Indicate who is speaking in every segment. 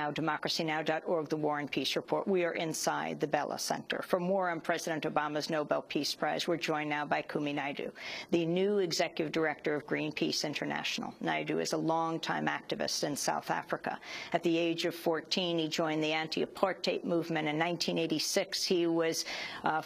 Speaker 1: Now, democracynow.org, The War and Peace Report. We are inside the Bella Center. For more on President Obama's Nobel Peace Prize, we're joined now by Kumi Naidoo, the new executive director of Greenpeace International. Naidoo is a longtime activist in South Africa. At the age of 14, he joined the anti-apartheid movement. In 1986, he was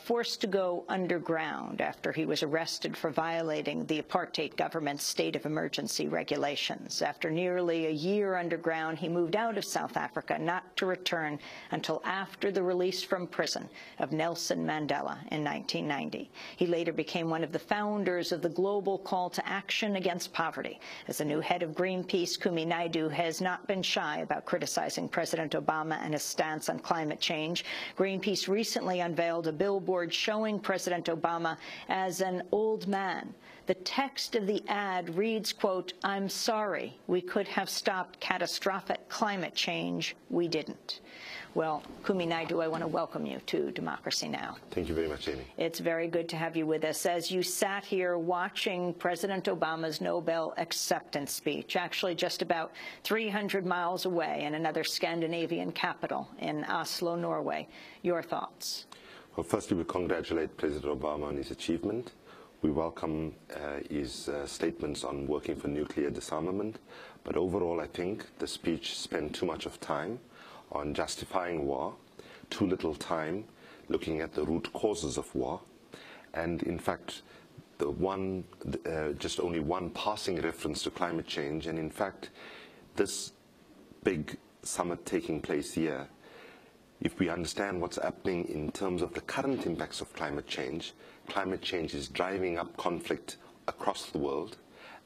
Speaker 1: forced to go underground after he was arrested for violating the apartheid government's state of emergency regulations. After nearly a year underground, he moved out of South Africa, not to return until after the release from prison of Nelson Mandela in 1990. He later became one of the founders of the global call to action against poverty. As the new head of Greenpeace, Kumi Naidoo has not been shy about criticizing President Obama and his stance on climate change. Greenpeace recently unveiled a billboard showing President Obama as an old man. The text of the ad reads, quote, "I'm sorry, we could have stopped catastrophic climate change. We didn't." Well, Kumi Naidoo, I want to welcome you to Democracy Now!
Speaker 2: Thank you very much, Amy.
Speaker 1: It's very good to have you with us. As you sat here watching President Obama's Nobel acceptance speech, actually just about 300 miles away in another Scandinavian capital in Oslo, Norway, your thoughts?
Speaker 2: Well, firstly, we congratulate President Obama on his achievement. We welcome his statements on working for nuclear disarmament. But overall, I think the speech spent too much of time on justifying war, too little time looking at the root causes of war, and in fact, just only one passing reference to climate change. And in fact, this big summit taking place here, if we understand what's happening in terms of the current impacts of climate change is driving up conflict across the world,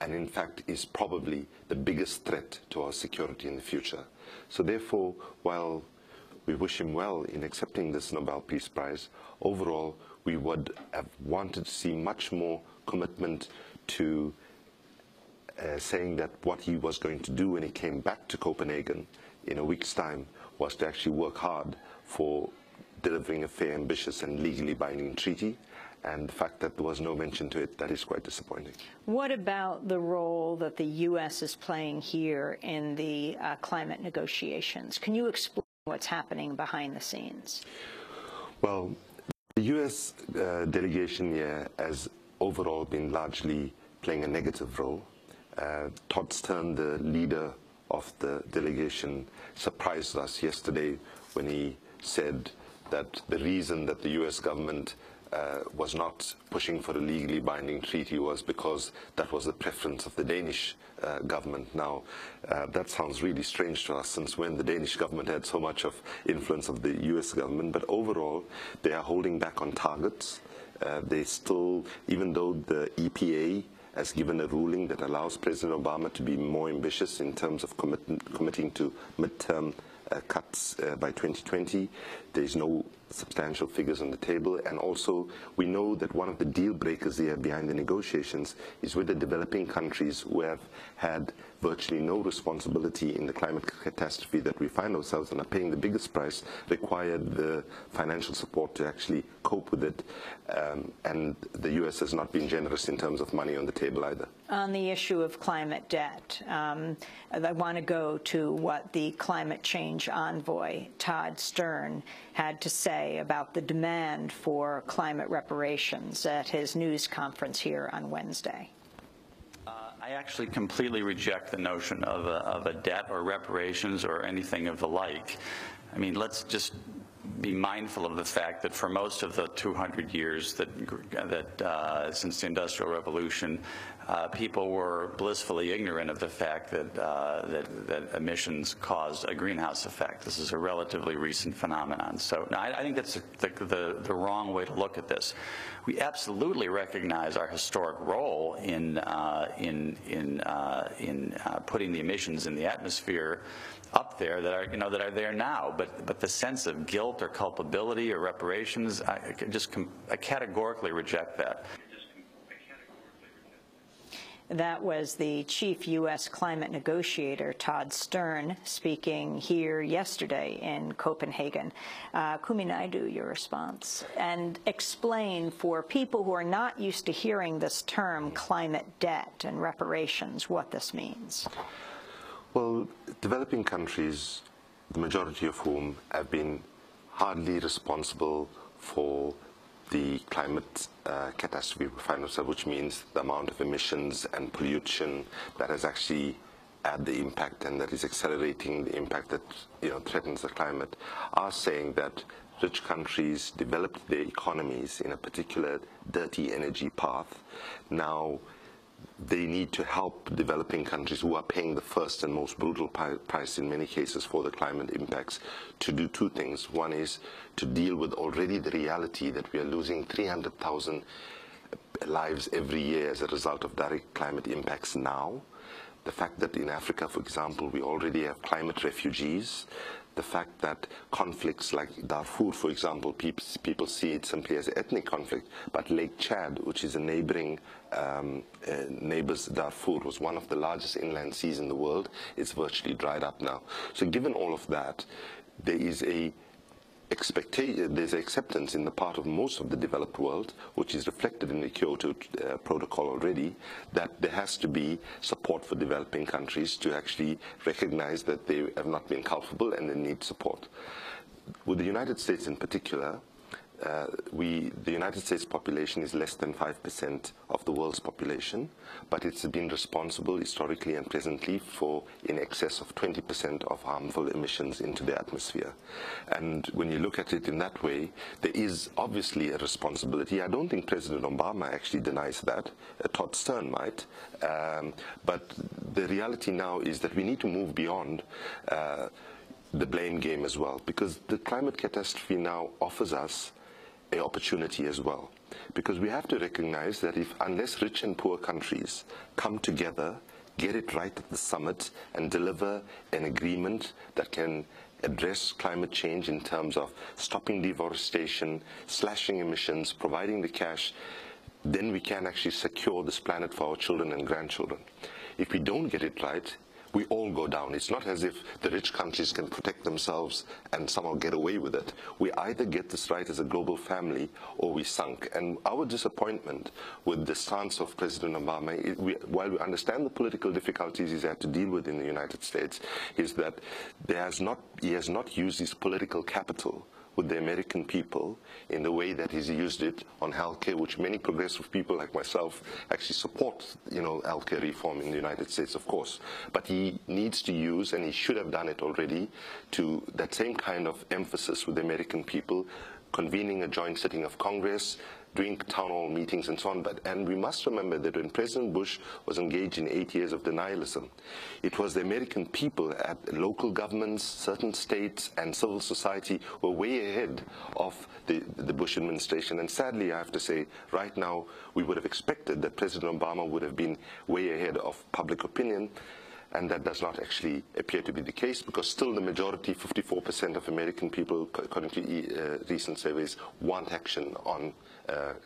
Speaker 2: and in fact is probably the biggest threat to our security in the future. So therefore, while we wish him well in accepting this Nobel Peace Prize, overall we would have wanted to see much more commitment to saying that what he was going to do when he came back to Copenhagen in a week's time was to actually work hard for delivering a fair, ambitious and legally binding treaty. And the fact that there was no mention to it, that is quite disappointing.
Speaker 1: What about the role that the U.S. is playing here in the climate negotiations? Can you explain what's happening behind the scenes?
Speaker 2: Well, the U.S. delegation here has overall been largely playing a negative role. Todd Stern, the leader of the delegation, surprised us yesterday when he said that the reason that the U.S. government was not pushing for a legally binding treaty was because that was the preference of the Danish government. Now, that sounds really strange to us, since when the Danish government had so much of influence of the US government, but overall they are holding back on targets. They still, even though the EPA has given a ruling that allows President Obama to be more ambitious in terms of committing to midterm cuts by 2020. There's no substantial figures on the table, and also we know that one of the deal breakers there behind the negotiations is with the developing countries who have had virtually no responsibility in the climate catastrophe that we find ourselves in, are paying the biggest price, required the financial support to actually cope with it, and the US has not been generous in terms of money on the table either.
Speaker 1: On the issue of climate debt, I want to go to what the climate change envoy, Todd Stern, had to say about the demand for climate reparations at his news conference here on Wednesday.
Speaker 3: I actually completely reject the notion of a debt or reparations or anything of the like. I mean, let's just be mindful of the fact that for most of the 200 years since the Industrial Revolution, people were blissfully ignorant of the fact that emissions caused a greenhouse effect. This is a relatively recent phenomenon. So no, I think that's the wrong way to look at this. We absolutely recognize our historic role in putting the emissions in the atmosphere up there that are there now, but the sense of guilt or culpability or reparations, I categorically reject that.
Speaker 1: That was the chief U.S. climate negotiator, Todd Stern, speaking here yesterday in Copenhagen. Kumi Naidoo, your response. And explain for people who are not used to hearing this term, climate debt and reparations, what this means.
Speaker 2: Well, developing countries the majority of whom have been hardly responsible for the climate catastrophe we find ourselves, which means the amount of emissions and pollution that has actually had the impact and that is accelerating the impact that threatens the climate, are saying that rich countries developed their economies in a particular dirty energy path. Now they need to help developing countries who are paying the first and most brutal price in many cases for the climate impacts to do two things. One is to deal with already the reality that we are losing 300,000 lives every year as a result of direct climate impacts now. The fact that in Africa, for example, we already have climate refugees. The fact that conflicts like Darfur, for example, people see it simply as ethnic conflict, but Lake Chad, which is a neighboring neighbors Darfur, was one of the largest inland seas in the world. It's virtually dried up now. So given all of that, there is there's acceptance in the part of most of the developed world, which is reflected in the Kyoto Protocol already, that there has to be support for developing countries to actually recognize that they have not been culpable and they need support. With the United States in particular, the United States population is less than 5% of the world's population, but it's been responsible historically and presently for in excess of 20% of harmful emissions into the atmosphere. And when you look at it in that way, there is obviously a responsibility. I don't think President Obama actually denies that. Todd Stern might. But the reality now is that we need to move beyond the blame game as well, because the climate catastrophe now offers us an opportunity as well, because we have to recognize that unless rich and poor countries come together, get it right at the summit and deliver an agreement that can address climate change in terms of stopping deforestation, slashing emissions, providing the cash, then we can actually secure this planet for our children and grandchildren. If we don't get it right, we all go down. It's not as if the rich countries can protect themselves and somehow get away with it. We either get this right as a global family or we sunk. And our disappointment with the stance of President Obama, while we understand the political difficulties he's had to deal with in the United States, is that he has not used his political capital with the American people in the way that he's used it on healthcare, which many progressive people like myself actually support, healthcare reform in the United States, of course. But he needs to use, and he should have done it already, to that same kind of emphasis with the American people, convening a joint sitting of Congress, doing town hall meetings and so on. And we must remember that when President Bush was engaged in 8 years of denialism, it was the American people at local governments, certain states, and civil society were way ahead of the Bush administration. And sadly, I have to say, right now, we would have expected that President Obama would have been way ahead of public opinion. And that does not actually appear to be the case, because still the majority, 54% of American people, according to recent surveys, want action on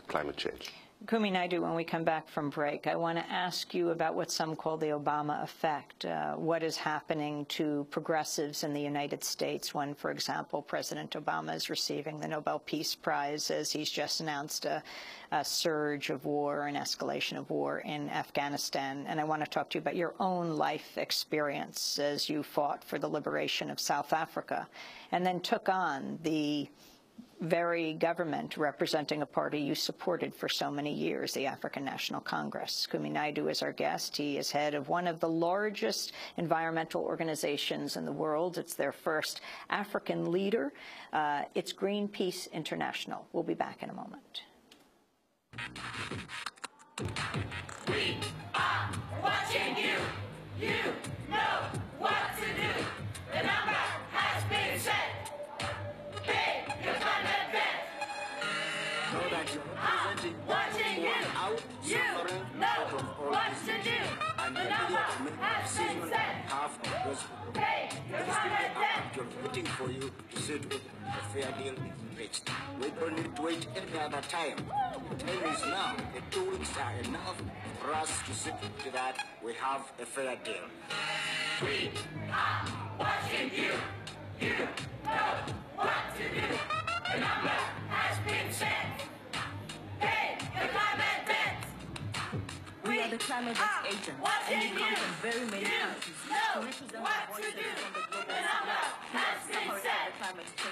Speaker 2: climate change.
Speaker 1: Kumi Naidoo, when we come back from break, I want to ask you about what some call the Obama effect. What is happening to progressives in the United States when, for example, President Obama is receiving the Nobel Peace Prize, as he's just announced a surge of war, an escalation of war in Afghanistan. And I want to talk to you about your own life experience as you fought for the liberation of South Africa and then took on the very government representing a party you supported for so many years, the African National Congress. Kumi Naidoo is our guest. He is head of one of the largest environmental organizations in the world. It's their first African leader. It's Greenpeace International. We'll be back in a moment.
Speaker 4: We are watching you. You know what to do. The number has been set. Pay your climate debt.
Speaker 5: Know that you're representing
Speaker 4: Watching you. You know what to do. The number has been set.
Speaker 5: half of those
Speaker 4: Pay your climate debt.
Speaker 5: you're waiting for you to sit with a fair deal reached. We don't need to wait any other time. The time is now. The 2 weeks are enough for us to sit to that. We have a fair deal.
Speaker 4: We are watching you. You know what to do. The number has been set. Pay your climate debt.
Speaker 6: We are the climate agents, and we come from very many countries to represent the voices from the global
Speaker 4: The number has
Speaker 6: the climate change.